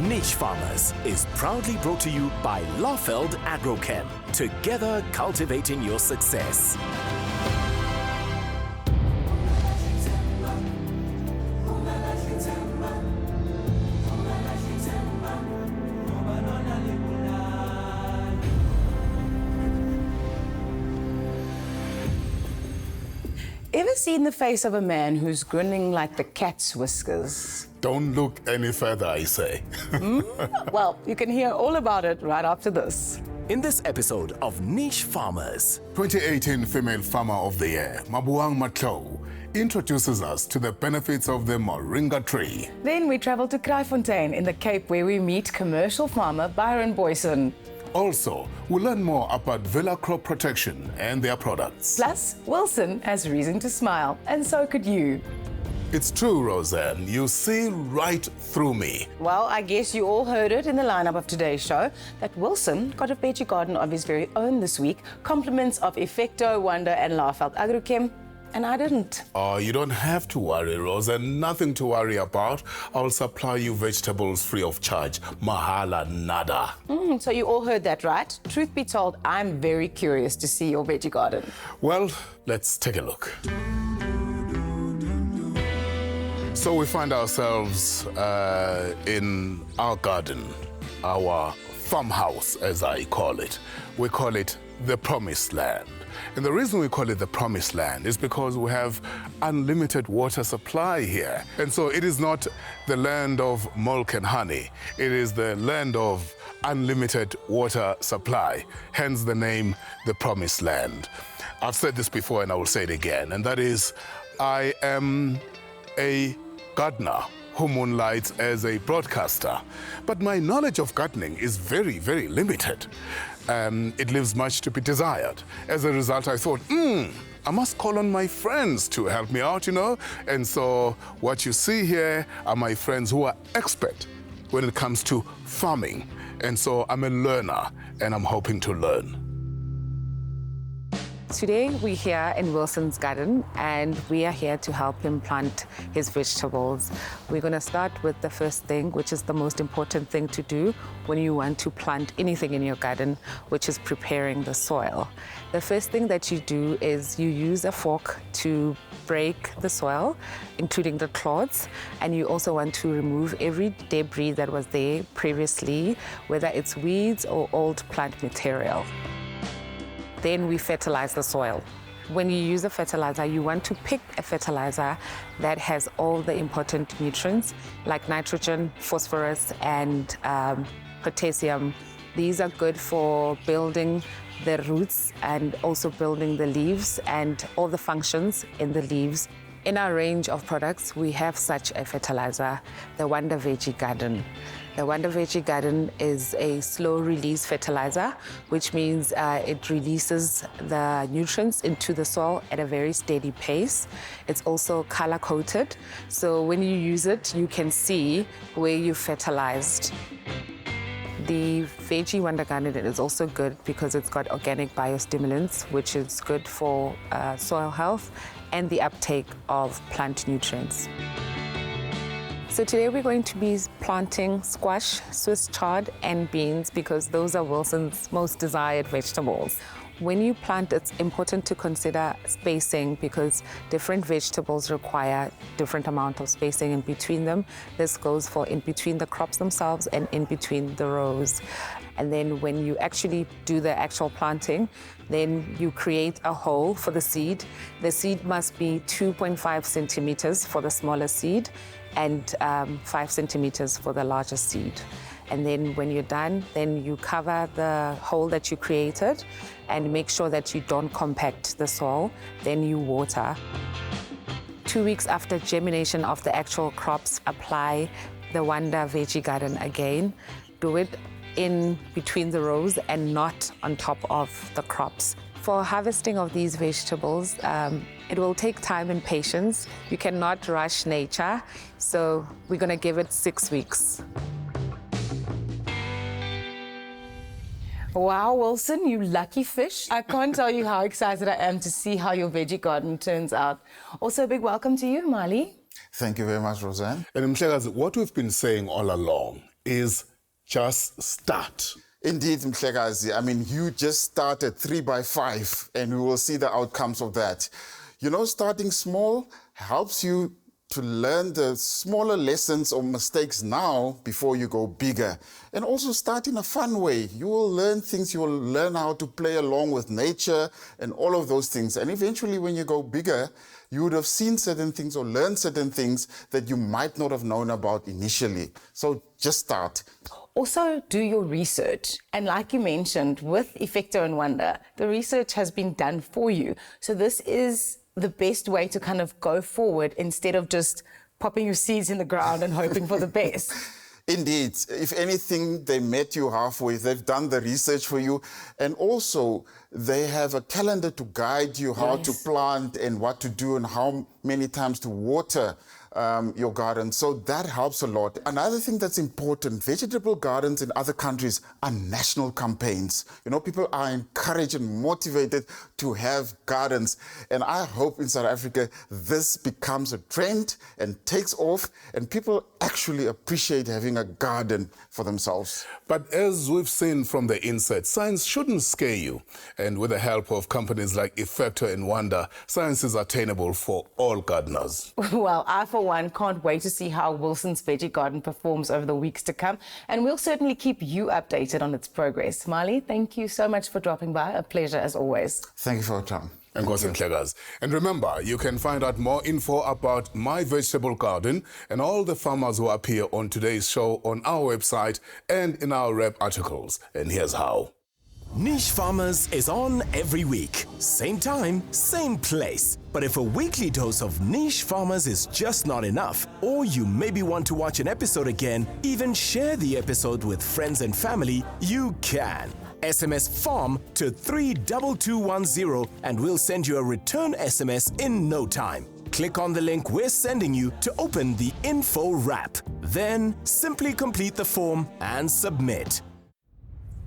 Niche Farmers is proudly brought to you by Lawfeld Agrochem, together cultivating your success. Ever seen the face of a man who's grinning like the cat's whiskers? Don't look any further, I say. Well, you can hear all about it right after this. In this episode of Niche Farmers, 2018 Female Farmer of the Year, Mabuang Matlo, introduces us to the benefits of the Moringa tree. Then we travel to Kraaifontein in the Cape, where we meet commercial farmer Byron Booysen. Also, we'll learn more about villa crop protection and their products. Plus, Wilson has reason to smile, and so could you. It's true, Roseanne. You see right through me. Well, I guess you all heard it in the lineup of today's show that Wilson got a veggie garden of his very own this week, compliments of Effecto, Wonder and Lawfeld Agrochem, and I didn't. Oh, you don't have to worry, Roseanne. Nothing to worry about. I'll supply you vegetables free of charge. Mahala nada. So you all heard that, right? Truth be told, I'm very curious to see your veggie garden. Well, let's take a look. So we find ourselves in our garden, our farmhouse, as I call it. We call it the Promised Land. And the reason we call it the Promised Land is because we have unlimited water supply here. And so it is not the land of milk and honey. It is the land of unlimited water supply, hence the name, the Promised Land. I've said this before and I will say it again, and that is, I am a gardener who moonlights as a broadcaster. But my knowledge of gardening is very, very limited. It leaves much to be desired. As a result, I thought, I must call on my friends to help me out, you know? And so what you see here are my friends who are expert when it comes to farming. And so I'm a learner, and I'm hoping to learn. Today we're here in Wilson's garden and we are here to help him plant his vegetables. We're going to start with the first thing, which is the most important thing to do when you want to plant anything in your garden, which is preparing the soil. The first thing that you do is you use a fork to break the soil, including the clods, and you also want to remove every debris that was there previously, whether it's weeds or old plant material. Then we fertilize the soil. When you use a fertilizer, you want to pick a fertilizer that has all the important nutrients like nitrogen, phosphorus, and potassium. These are good for building the roots and also building the leaves and all the functions in the leaves. In our range of products, we have such a fertilizer, the Wonder Veggie Garden. The Wonder Veggie Garden is a slow-release fertilizer, which means it releases the nutrients into the soil at a very steady pace. It's also color-coded, so when you use it, you can see where you fertilized. The Veggie Wonder Garden is also good because it's got organic biostimulants, which is good for soil health and the uptake of plant nutrients. So today we're going to be planting squash, Swiss chard, and beans because those are Wilson's most desired vegetables. When you plant, it's important to consider spacing because different vegetables require different amount of spacing in between them. This goes for in between the crops themselves and in between the rows. And then when you actually do the actual planting, then you create a hole for the seed. The seed must be 2.5 centimeters for the smaller seed and 5 centimeters for the larger seed. And then when you're done, then you cover the hole that you created and make sure that you don't compact the soil. Then you water. 2 weeks after germination of the actual crops, apply the Wonder Veggie Garden again. Do it in between the rows and not on top of the crops. For harvesting of these vegetables, it will take time and patience. You cannot rush nature, so we're going to give it 6 weeks. Wow, Wilson, you lucky fish. I can't tell you how excited I am to see how your veggie garden turns out. Also, a big welcome to you, Mali. Thank you very much, Roseanne. And Mhlekazi, what we've been saying all along is just start. Indeed, Mhlekazi. I mean, you just started 3x5 and we will see the outcomes of that. You know, starting small helps you to learn the smaller lessons or mistakes now before you go bigger. And also start in a fun way. You will learn things, you will learn how to play along with nature and all of those things. And eventually when you go bigger, you would have seen certain things or learned certain things that you might not have known about initially. So just start. Also, do your research. And like you mentioned, with eExtra and Wonder, the research has been done for you. So this is the best way to kind of go forward instead of just popping your seeds in the ground and hoping for the best. Indeed. If anything, they met you halfway. They've done the research for you. And also, they have a calendar to guide you how to plant and what to do and how many times to water your garden. So that helps a lot. Another thing that's important, vegetable gardens in other countries are national campaigns. You know, people are encouraged and motivated to have gardens. And I hope in South Africa, this becomes a trend and takes off and people actually appreciate having a garden for themselves. But as we've seen from the inset, science shouldn't scare you. And with the help of companies like eExtra and Wonder, science is attainable for all gardeners. Well, I, for one, can't wait to see how Wilson's veggie garden performs over the weeks to come. And we'll certainly keep you updated on its progress. Marley, thank you so much for dropping by. A pleasure as always. Thank you for your time. And remember, you can find out more info about my vegetable garden and all the farmers who appear on today's show on our website and in our rep articles. And here's how. Niche Farmers is on every week. Same time, same place. But if a weekly dose of Niche Farmers is just not enough, or you maybe want to watch an episode again, even share the episode with friends and family, you can. SMS FARM to 32210 and we'll send you a return SMS in no time. Click on the link we're sending you to open the info wrap. Then simply complete the form and submit.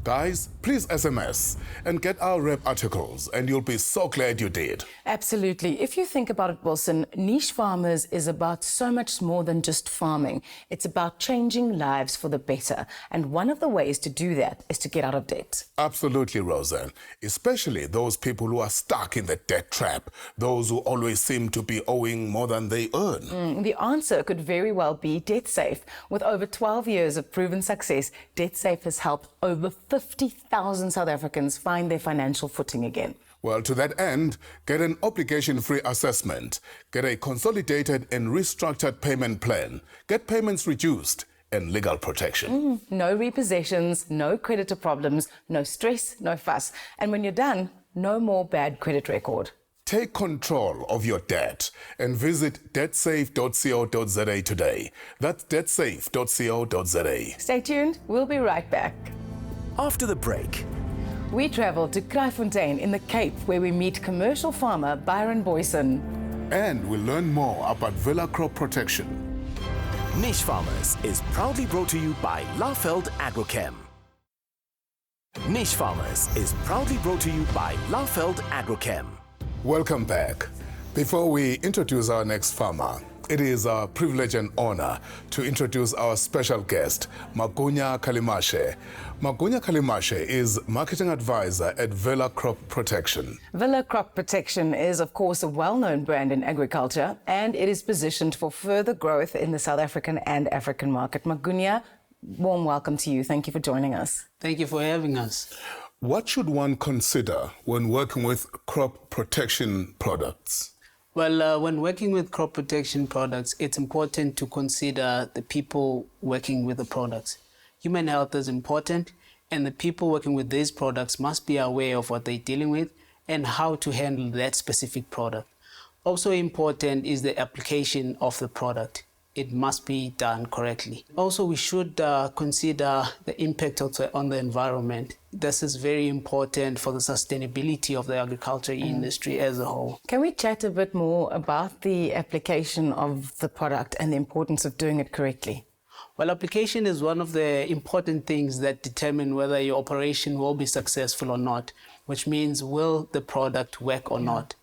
Guys, please SMS and get our rep articles, and you'll be so glad you did. Absolutely. If you think about it, Wilson, Niche Farmers is about so much more than just farming. It's about changing lives for the better. And one of the ways to do that is to get out of debt. Absolutely, Roseanne. Especially those people who are stuck in the debt trap, those who always seem to be owing more than they earn. The answer could very well be DebtSafe. With over 12 years of proven success, DebtSafe has helped over 50,000 South Africans find their financial footing again. Well, to that end, get an obligation-free assessment, get a consolidated and restructured payment plan, get payments reduced, and legal protection. No repossessions, no creditor problems, no stress, no fuss. And when you're done, no more bad credit record. Take control of your debt and visit debtsafe.co.za today. That's debtsafe.co.za. Stay tuned, we'll be right back. After the break, we travel to Kraaifontein in the Cape, where we meet commercial farmer Byron Booysen. And we'll learn more about Villa crop protection. Niche Farmers is proudly brought to you by Laufeld Agrochem. Niche Farmers is proudly brought to you by Laufeld Agrochem. Welcome back. Before we introduce our next farmer, it is our privilege and honor to introduce our special guest, Magunya Kalimashe. Magunya Kalimashe is marketing advisor at Villa Crop Protection. Villa Crop Protection is, of course, a well-known brand in agriculture, and it is positioned for further growth in the South African and African market. Magunya, warm welcome to you. Thank you for joining us. Thank you for having us. What should one consider when working with crop protection products? Well, when working with crop protection products, it's important to consider the people working with the products. Human health is important, and the people working with these products must be aware of what they're dealing with and how to handle that specific product. Also important is the application of the product. It must be done correctly. Also, we should consider the impact on the environment. This is very important for the sustainability of the agriculture industry as a whole. Can we chat a bit more about the application of the product and the importance of doing it correctly? Well, application is one of the important things that determine whether your operation will be successful or not, which means will the product work or not.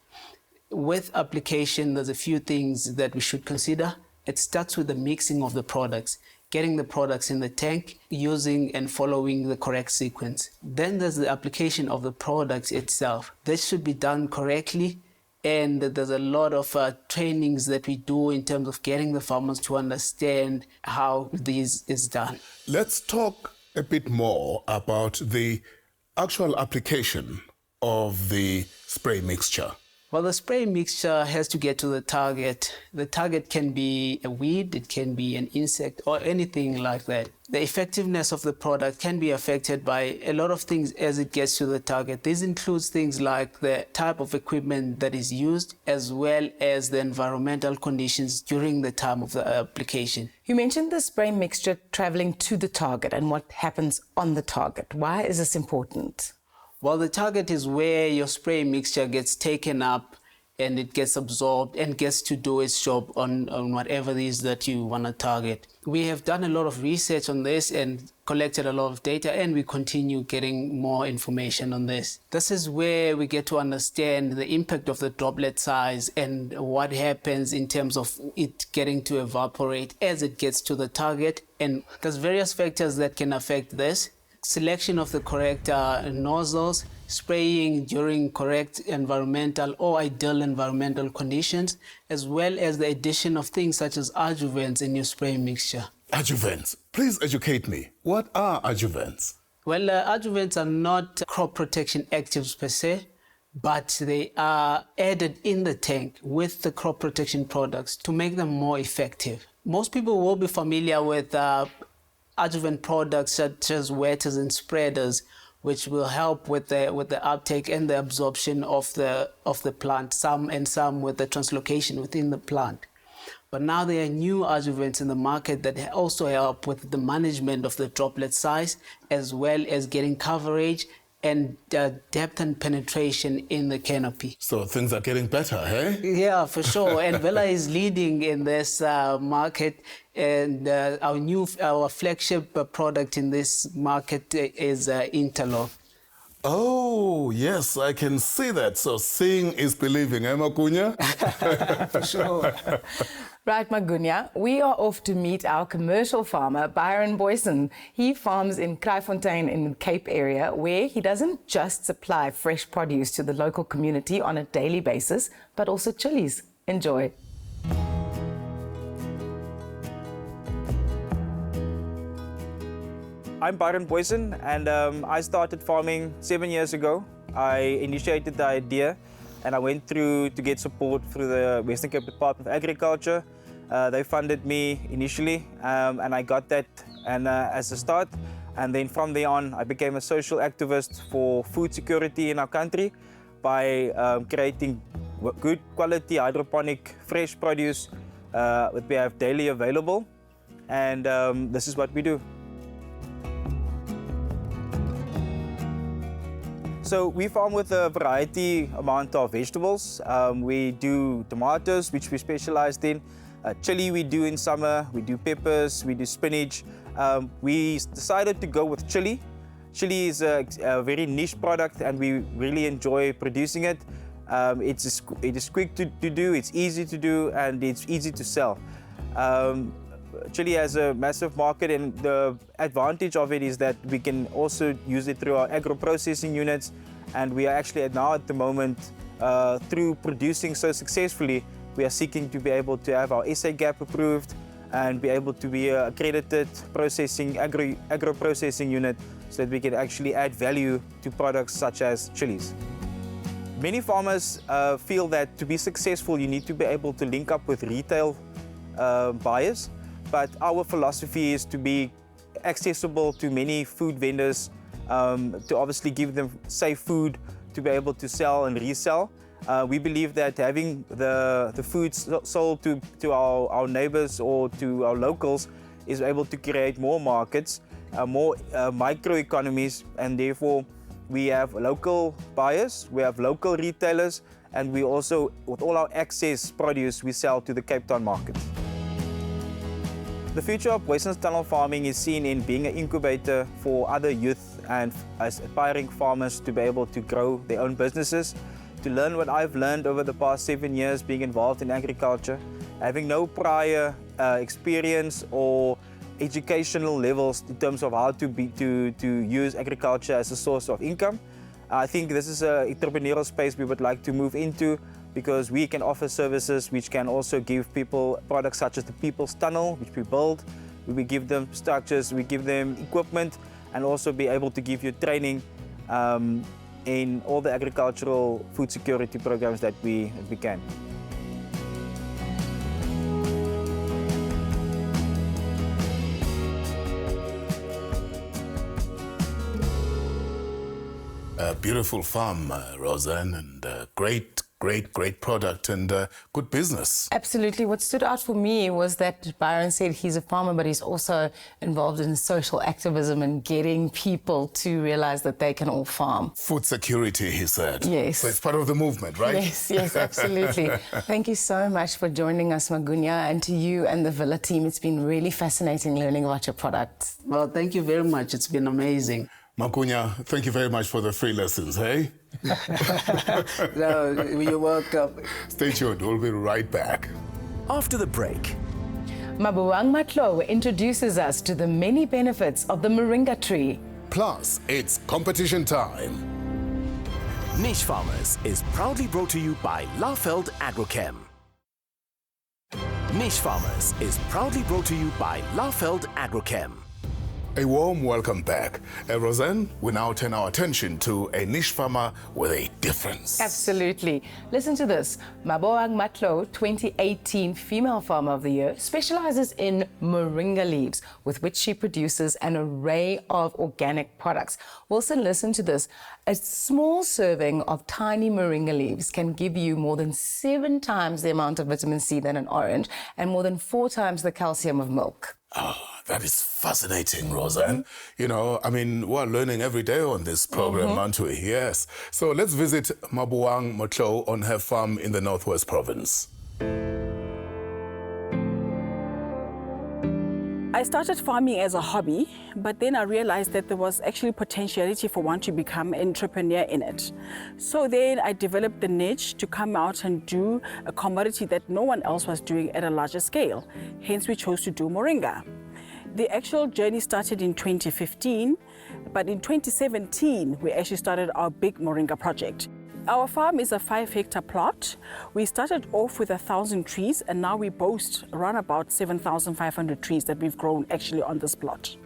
With application, there's a few things that we should consider. It starts with the mixing of the products. getting the products in the tank, using and following the correct sequence. Then there's the application of the products itself. This should be done correctly, and there's a lot of trainings that we do in terms of getting the farmers to understand how this is done. Let's talk a bit more about the actual application of the spray mixture. Well, the spray mixture has to get to the target. The target can be a weed, it can be an insect, or anything like that. The effectiveness of the product can be affected by a lot of things as it gets to the target. This includes things like the type of equipment that is used, as well as the environmental conditions during the time of the application. You mentioned the spray mixture traveling to the target and what happens on the target. Why is this important? Well, the target is where your spray mixture gets taken up and it gets absorbed and gets to do its job on whatever it is that you want to target. We have done a lot of research on this and collected a lot of data, and we continue getting more information on this. This is where we get to understand the impact of the droplet size and what happens in terms of it getting to evaporate as it gets to the target. And there's various factors that can affect this. Selection of the correct nozzles, spraying during correct environmental or ideal environmental conditions, as well as the addition of things such as adjuvants in your spray mixture. Adjuvants. Please educate me. What are adjuvants? Well, adjuvants are not crop protection actives per se, but they are added in the tank with the crop protection products to make them more effective. Most people will be familiar with adjuvant products such as wetters and spreaders, which will help with the uptake and the absorption of the plant, some with the translocation within the plant. But now there are new adjuvants in the market that also help with the management of the droplet size, as well as getting coverage and depth and penetration in the canopy. So things are getting better, hey? Yeah, for sure. And Vela is leading in this market, and our flagship product in this market is Interlock. Oh, yes, I can see that. So seeing is believing, eh, Magunya? For sure. Right, Magunya, we are off to meet our commercial farmer, Byron Booysen. He farms in Kraaifontein in the Cape area, where he doesn't just supply fresh produce to the local community on a daily basis, but also chilies. Enjoy. I'm Byron Booysen, and I started farming 7 years ago. I initiated the idea, and I went through to get support through the Western Cape Department of Agriculture. They funded me initially, and I got that as a start. And then from there on, I became a social activist for food security in our country by creating good quality hydroponic fresh produce that we have daily available. And this is what we do. So we farm with a variety amount of vegetables. We do tomatoes, which we specialized in. Chili we do in summer. We do peppers, we do spinach. We decided to go with chili. Chili is a very niche product, and we really enjoy producing it. It is quick to do, it's easy to do, and it's easy to sell. Chili has a massive market, and the advantage of it is that we can also use it through our agro-processing units, and we are actually now at the moment, through producing so successfully, we are seeking to be able to have our SA GAP approved and be able to be an accredited agro-processing unit so that we can actually add value to products such as chilies. Many farmers feel that to be successful, you need to be able to link up with retail buyers. But our philosophy is to be accessible to many food vendors, to obviously give them safe food to be able to sell and resell. We believe that having the food sold to our neighbors or to our locals is able to create more markets, more microeconomies, and therefore we have local buyers, we have local retailers, and we also, with all our excess produce, we sell to the Cape Town market. The future of Booysen's tunnel farming is seen in being an incubator for other youth and aspiring farmers to be able to grow their own businesses, to learn what I've learned over the past 7 years being involved in agriculture, having no prior experience or educational levels in terms of how to use agriculture as a source of income. I think this is an entrepreneurial space we would like to move into, because we can offer services which can also give people products such as the People's Tunnel, which we build. We give them structures, we give them equipment, and also be able to give you training in all the agricultural food security programs that we can. A beautiful farm, Roseanne, and great product and good business. Absolutely. What stood out for me was that Byron said he's a farmer, but he's also involved in social activism and getting people to realize that they can all farm. Food security, he said. Yes. So it's part of the movement, right? Yes, absolutely. Thank you so much for joining us, Magunya, and to you and the Villa team. It's been really fascinating learning about your products. Well, thank you very much. It's been amazing. Magunya, thank you very much for the free lessons, hey? No, you're welcome. Stay tuned, we'll be right back. After the break, Mabuang Matlo introduces us to the many benefits of the Moringa tree. Plus, it's competition time. Niche Farmers is proudly brought to you by Laufeld Agrochem. Niche Farmers is proudly brought to you by Laufeld Agrochem. A warm welcome back. Roseanne, we now turn our attention to a niche farmer with a difference. Absolutely. Listen to this. Mabuang Matlo, 2018 Female Farmer of the Year, specializes in moringa leaves, with which she produces an array of organic products. Wilson, listen to this. A small serving of tiny moringa leaves can give you more than 7 times the amount of vitamin C than an orange and more than 4 times the calcium of milk. That is fascinating, Roseanne. You know, I mean, we're learning every day on this program, aren't we? Yes. So let's visit Mabuang Matlo on her farm in the Northwest Province. I started farming as a hobby, but then I realized that there was actually potentiality for one to become an entrepreneur in it. So then I developed the niche to come out and do a commodity that no one else was doing at a larger scale. Hence, we chose to do Moringa. The actual journey started in 2015, but in 2017, we actually started our big Moringa project. Our farm is a 5-hectare plot. We started off with 1,000 trees, and now we boast around about 7,500 trees that we've grown actually on this plot.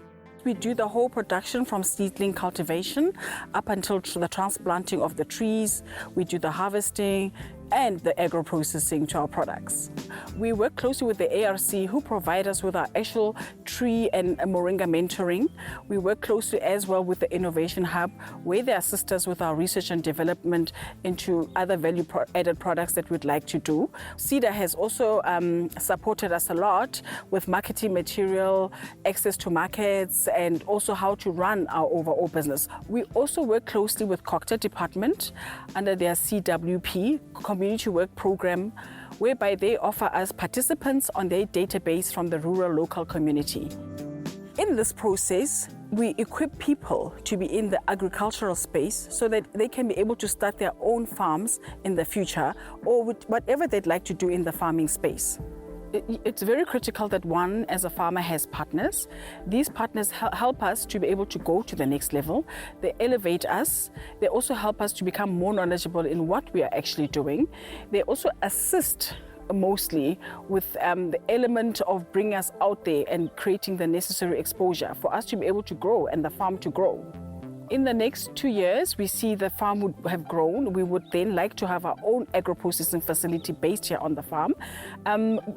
We do the whole production from seedling cultivation up until the transplanting of the trees. We do the harvesting and the agro-processing to our products. We work closely with the ARC, who provide us with our actual tree and moringa mentoring. We work closely as well with the Innovation Hub, where they assist us with our research and development into other value-added products that we'd like to do. CEDA has also supported us a lot with marketing material, access to markets, and also how to run our overall business. We also work closely with Cocta Department under their CWP, Community Work Program, whereby they offer us participants on their database from the rural local community. In this process, we equip people to be in the agricultural space so that they can be able to start their own farms in the future, or with whatever they'd like to do in the farming space. It's very critical that one, as a farmer, has partners. These partners help us to be able to go to the next level. They elevate us. They also help us to become more knowledgeable in what we are actually doing. They also assist mostly with the element of bringing us out there and creating the necessary exposure for us to be able to grow and the farm to grow. In the next 2 years, we see the farm would have grown. We would then like to have our own agro-processing facility based here on the farm.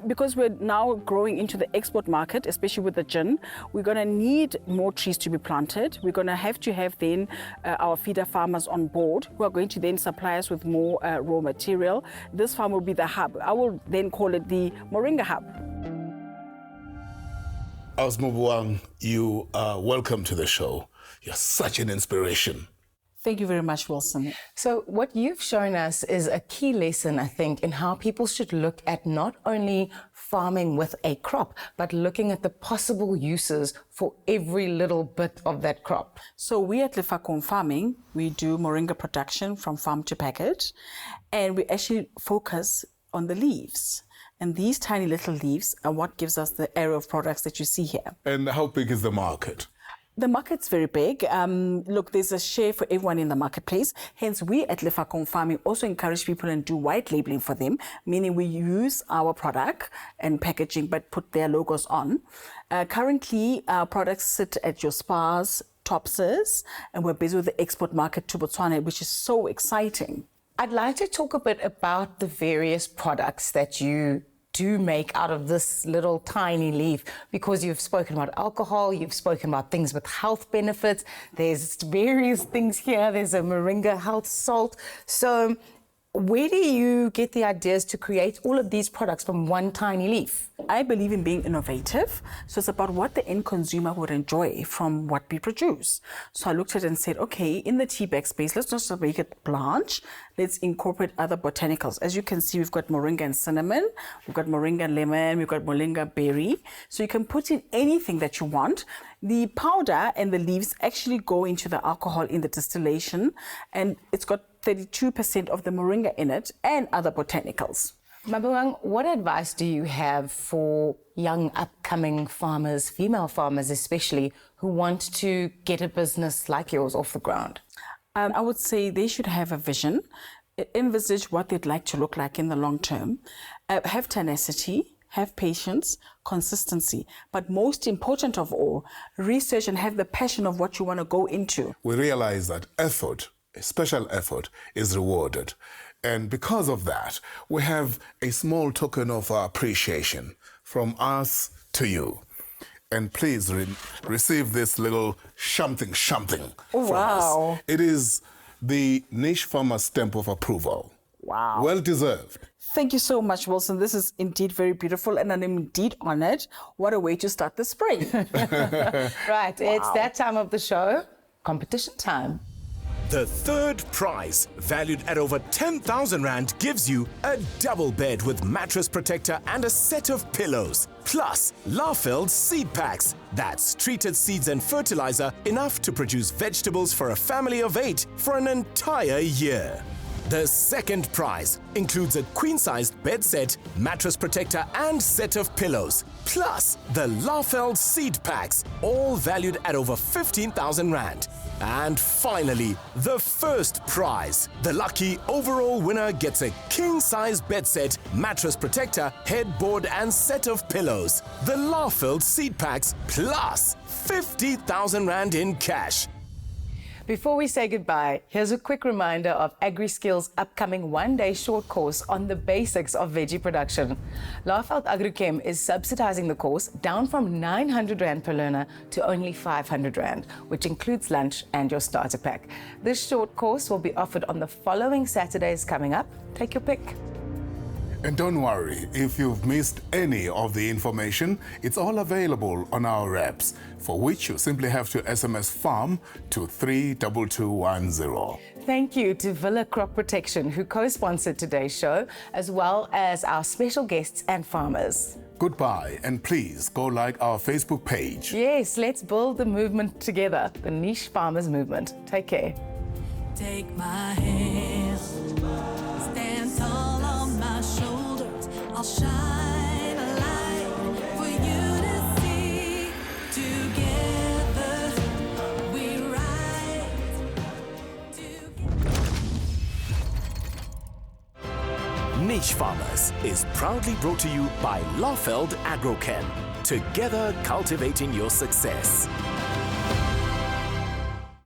Because we're now growing into the export market, especially with the gin, we're going to need more trees to be planted. We're going to have then our feeder farmers on board, who are going to then supply us with more raw material. This farm will be the hub. I will then call it the Moringa Hub. Mabuang, you are welcome to the show. You're such an inspiration. Thank you very much, Wilson. So what you've shown us is a key lesson, I think, in how people should look at not only farming with a crop, but looking at the possible uses for every little bit of that crop. So we at Lefakon Farming, we do moringa production from farm to packet, and we actually focus on the leaves. And these tiny little leaves are what gives us the array of products that you see here. And how big is the market? The market's very big. Look, there's a share for everyone in the marketplace. Hence, we at Lefakong Farming also encourage people and do white labeling for them, meaning we use our product and packaging, but put their logos on. Currently, our products sit at your spas, Tops's, and we're busy with the export market to Botswana, which is so exciting. I'd like to talk a bit about the various products that you do make out of this little tiny leaf, because you've spoken about alcohol, you've spoken about things with health benefits, there's various things here, there's a Moringa health salt. So where do you get the ideas to create all of these products from one tiny leaf? I believe in being innovative. So it's about what the end consumer would enjoy from what we produce. So I looked at it and said, okay, in the tea bag space, let's not just make it blanche. Let's incorporate other botanicals. As you can see, we've got moringa and cinnamon. We've got moringa and lemon. We've got moringa berry. So you can put in anything that you want. The powder and the leaves actually go into the alcohol in the distillation. And it's got 32% of the moringa in it and other botanicals. Mabuang, what advice do you have for young upcoming farmers, female farmers especially, who want to get a business like yours off the ground? I would say they should have a vision, envisage what they'd like to look like in the long term, have tenacity, have patience, consistency, but most important of all, research and have the passion of what you want to go into. We realize that effort, special effort, is rewarded. And because of that, we have a small token of our appreciation from us to you. And please receive this little something from us. It is the Niche Farmer stamp of approval. Wow. Well deserved. Thank you so much, Wilson. This is indeed very beautiful, and I'm indeed honored. What a way to start the spring. Right, it's that time of the show, competition time. The third prize, valued at over 10,000 Rand, gives you a double bed with mattress protector and a set of pillows, plus Lafeld's seed packs. That's treated seeds and fertilizer, enough to produce vegetables for a family of 8 for an entire year. The second prize includes a queen-sized bed set, mattress protector and set of pillows, plus the Lafeld seed packs, all valued at over 15,000 Rand. And finally, the first prize. The lucky overall winner gets a king-size bed set, mattress protector, headboard and set of pillows. The Lafeld seed packs plus 50,000 Rand in cash. Before we say goodbye, here's a quick reminder of AgriSkills' upcoming one-day short course on the basics of veggie production. Lafeld Agrichem is subsidizing the course down from 900 Rand per learner to only 500 Rand, which includes lunch and your starter pack. This short course will be offered on the following Saturdays coming up. Take your pick. And don't worry, if you've missed any of the information, it's all available on our apps, for which you simply have to SMS FARM to 32210. Thank you to Villa Crop Protection, who co-sponsored today's show, as well as our special guests and farmers. Goodbye, and please go like our Facebook page. Yes, let's build the movement together, the Niche Farmers Movement. Take care. Take my hand, stand tall on my shoulders. I'll shine a light for you to see. Together we ride. Niche Farmers is proudly brought to you by Lafeld Agrochem. Together cultivating your success.